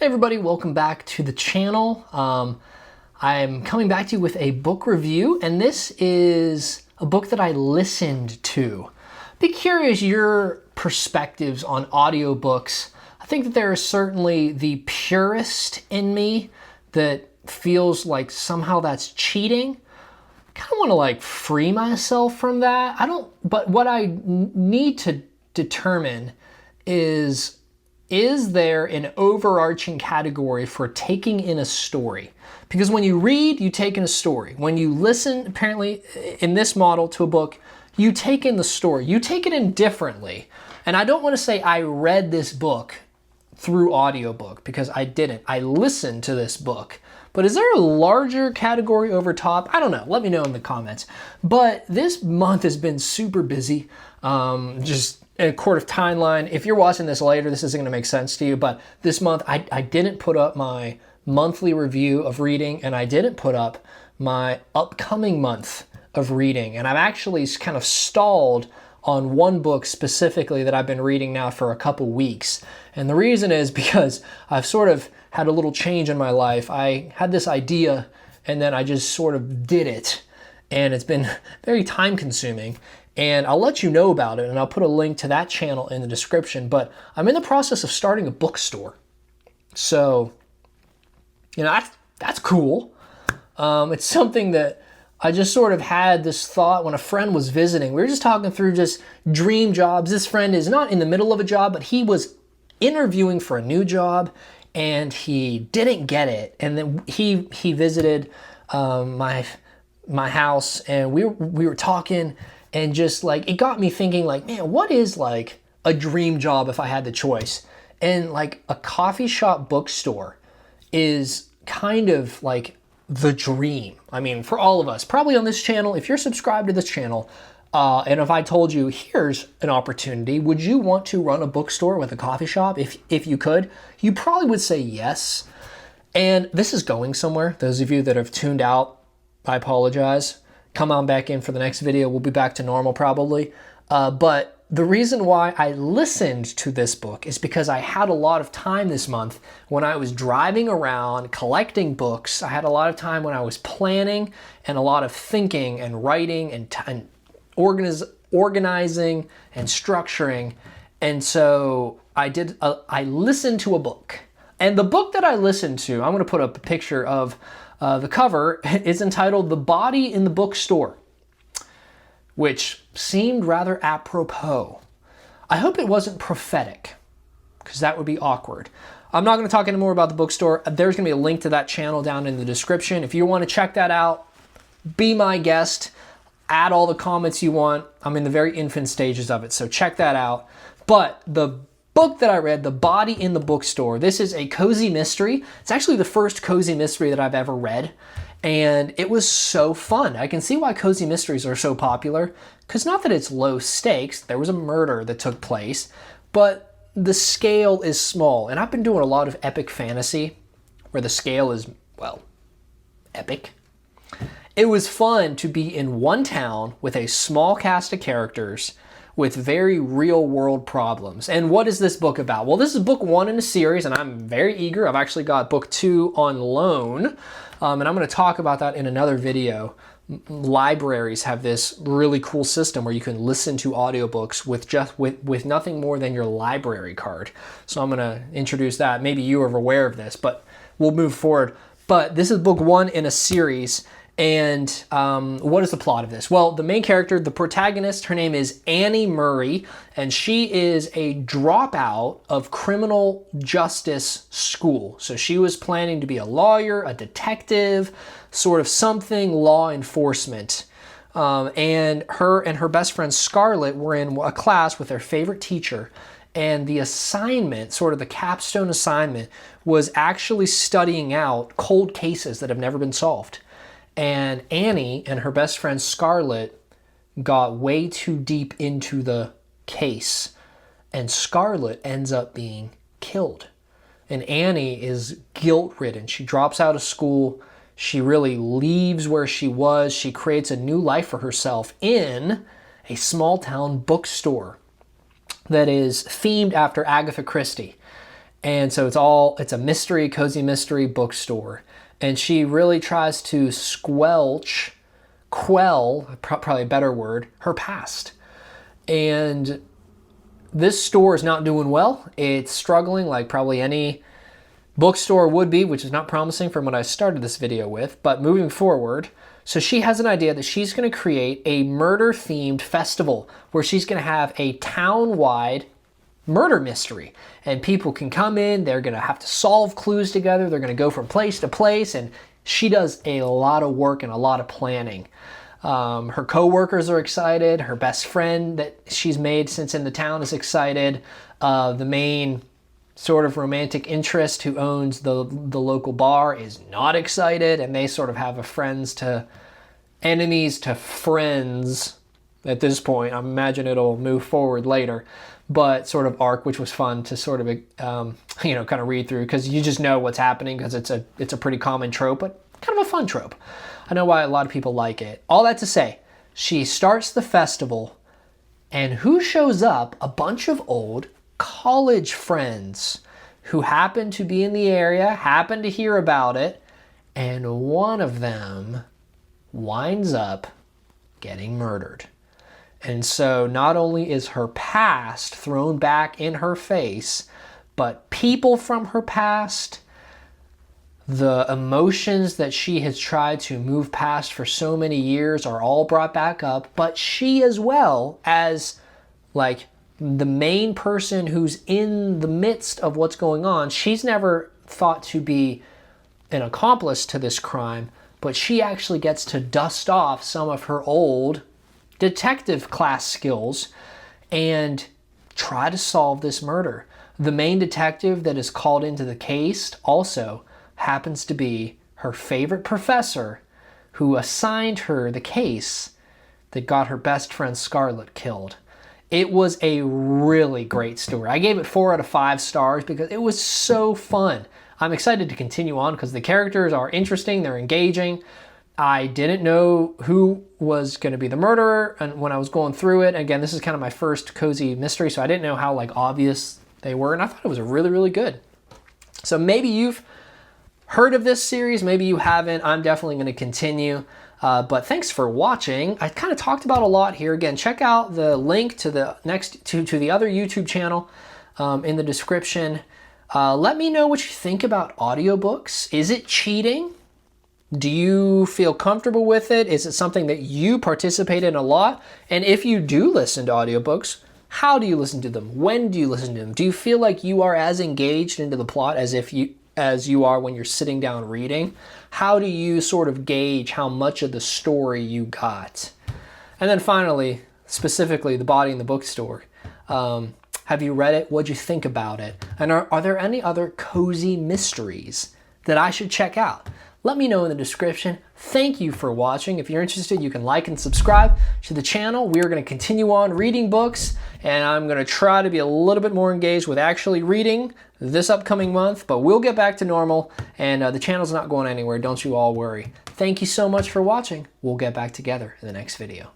Hey everybody, welcome back to the channel. I'm coming back to you with a book review, and this is a book that I listened to. Be curious your perspectives on audiobooks. I think that there is certainly the purist in me that feels like somehow that's cheating. I kind of want to free myself from that. But what I need to determine is there an overarching category for taking in a story? Because when you read, you take in a story. When you listen, apparently in this model to a book, you take in the story. You take it in differently. And I don't want to say I read this book through audiobook, because I didn't. I listened to this book. But is there a larger category over top? I don't know. Let me know in the comments. But this month has been super busy. Just a quarter of timeline. If you're watching this later, this isn't going to make sense to you. But this month, I didn't put up my monthly review of reading, and I didn't put up my upcoming month of reading. And I've actually kind of stalled on one book specifically that I've been reading now for a couple weeks. And the reason is because I've sort of had a little change in my life. I had this idea and then I just sort of did it. And it's been very time consuming. And I'll let you know about it, and I'll put a link to that channel in the description. But I'm in the process of starting a bookstore. So, that's cool. It's something that I just sort of had this thought when a friend was visiting. We were just talking through just dream jobs. This friend is not in the middle of a job, but he was interviewing for a new job, and he didn't get it. And then he visited my house, and we were talking. And just it got me thinking man, what is a dream job if I had the choice? And a coffee shop bookstore is kind of the dream. I mean, for all of us, probably on this channel, if you're subscribed to this channel, and if I told you, here's an opportunity, would you want to run a bookstore with a coffee shop? If you could, you probably would say yes. And this is going somewhere. Those of you that have tuned out, I apologize. Come on back in for the next video. We'll be back to normal probably. But the reason why I listened to this book is because I had a lot of time this month when I was driving around collecting books. I had a lot of time when I was planning, and a lot of thinking and writing and organizing and structuring. And so I listened to a book. And the book that I listened to, I'm going to put up a picture of the cover, is entitled The Body in the Bookstore, which seemed rather apropos. I hope it wasn't prophetic, because that would be awkward. I'm not going to talk anymore about the bookstore. There's going to be a link to that channel down in the description. If you want to check that out, be my guest. Add all the comments you want. I'm in the very infant stages of it, so check that out. But the book that I read, The Body in the Bookstore, this is a cozy mystery. It's actually the first cozy mystery that I've ever read, and it was so fun. I can see why cozy mysteries are so popular, because not that it's low stakes, there was a murder that took place, but the scale is small. And I've been doing a lot of epic fantasy where the scale is, well, epic. It was fun to be in one town with a small cast of characters with very real world problems. And what is this book about? Well, this is book 1 in a series, and I'm very eager. I've actually got book 2 on loan, and I'm going to talk about that in another video. Libraries have this really cool system where you can listen to audiobooks with nothing more than your library card. So I'm going to introduce that. Maybe you are aware of this, but we'll move forward. But this is book 1 in a series. And what is the plot of this? Well, the main character, the protagonist, her name is Annie Murray, and she is a dropout of criminal justice school. So she was planning to be a lawyer, a detective, sort of something law enforcement. And her best friend Scarlett were in a class with their favorite teacher. And the assignment, sort of the capstone assignment, was actually studying out cold cases that have never been solved. And Annie and her best friend Scarlett got way too deep into the case, and Scarlett ends up being killed. And Annie is guilt-ridden. She drops out of school. She really leaves where she was. She creates a new life for herself in a small-town bookstore that is themed after Agatha Christie. And so it's a mystery, cozy mystery bookstore. And she really tries to quell, probably a better word, her past. And this store is not doing well. It's struggling like probably any bookstore would be, which is not promising from what I started this video with, but moving forward. So she has an idea that she's going to create a murder-themed festival where she's going to have a town-wide murder mystery. And people can come in, they're going to have to solve clues together, they're going to go from place to place, and she does a lot of work and a lot of planning. Her co-workers are excited, her best friend that she's made since in the town is excited, the main sort of romantic interest who owns the local bar is not excited, and they sort of have a friends to enemies to friends at this point. I imagine it'll move forward later, but sort of arc, which was fun to sort of kind of read through, because you just know what's happening because it's a pretty common trope, but kind of a fun trope. I know why a lot of people like it. All that to say, she starts the festival, and who shows up? A bunch of old college friends who happen to be in the area, happen to hear about it, and one of them winds up getting murdered. And so not only is her past thrown back in her face, but people from her past, the emotions that she has tried to move past for so many years are all brought back up, but she as well as like the main person who's in the midst of what's going on, she's never thought to be an accomplice to this crime, but she actually gets to dust off some of her old detective class skills and try to solve this murder. The main detective that is called into the case also happens to be her favorite professor who assigned her the case that got her best friend Scarlett killed. It was a really great story. I gave it 4 out of 5 stars because it was so fun. I'm excited to continue on because the characters are interesting, they're engaging. I didn't know who was going to be the murderer, and when I was going through it, again, this is kind of my first cozy mystery, so I didn't know how like obvious they were, and I thought it was really, really good. So maybe you've heard of this series, maybe you haven't. I'm definitely going to continue. But thanks for watching. I kind of talked about a lot here. Again, check out the link to the to the other YouTube channel in the description. Let me know what you think about audiobooks. Is it cheating? Do you feel comfortable with it? Is it something that you participate in a lot? And if you do listen to audiobooks, how do you listen to them? When do you listen to them? Do you feel like you are as engaged into the plot as you are when you're sitting down reading? How do you sort of gauge how much of the story you got? And then finally, specifically The Body in the Bookstore. Have you read it? What'd you think about it? And are there any other cozy mysteries that I should check out? Let me know in the description. Thank you for watching. If you're interested, you can like and subscribe to the channel. We are going to continue on reading books, and I'm going to try to be a little bit more engaged with actually reading this upcoming month, but we'll get back to normal, and the channel's not going anywhere. Don't you all worry. Thank you so much for watching. We'll get back together in the next video.